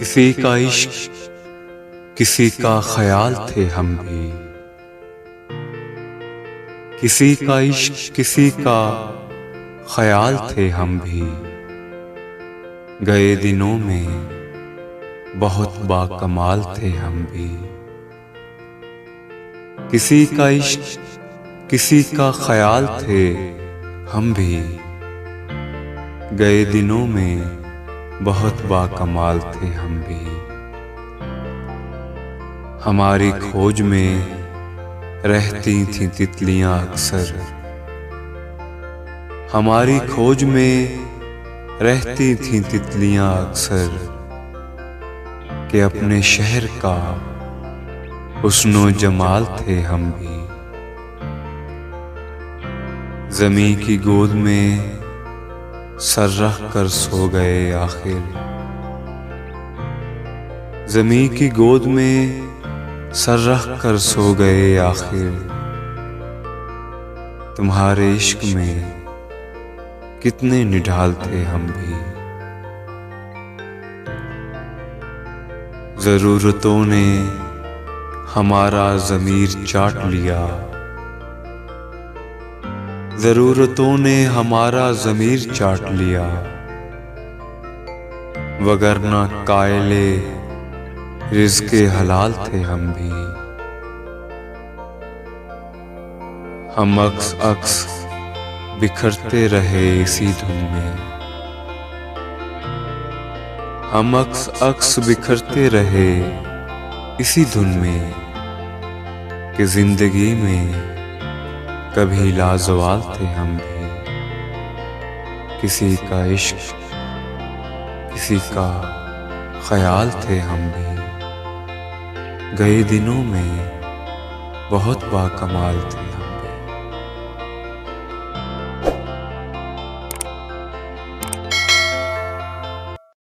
किसी का इश्क, किसी का ख्याल थे हम भी। किसी का इश्क, किसी का ख्याल थे हम भी। गए दिनों में बहुत बाकमाल थे हम भी। किसी का इश्क, किसी का ख्याल थे हम भी। गए दिनों में बहुत बाकमाल थे हम भी। हमारी खोज में रहती थीं तितलियां अक्सर। हमारी खोज में रहती थीं तितलियां अक्सर कि अपने शहर का हुस्नो जमाल थे हम भी। ज़मीं की गोद में सर रख कर सो गए आखिर। ज़मीं की गोद में सर रख कर सो गए आखिर। तुम्हारे इश्क में कितने निढाल थे हम भी। ज़रूरतों ने हमारा ज़मीर चाट लिया। ज़रूरतों ने हमारा ज़मीर चाट लिया। वगरना कायले रिज़्क़े हलाल थे हम भी। हम अक्स अक्स बिखरते रहे इसी धुन में। हम अक्स अक्स बिखरते रहे इसी धुन में कि जिंदगी में कभी लाजवाल थे हम भी। किसी का इश्क, किसी का ख्याल थे हम भी। गए दिनों में बहुत बाकमाल थे हम।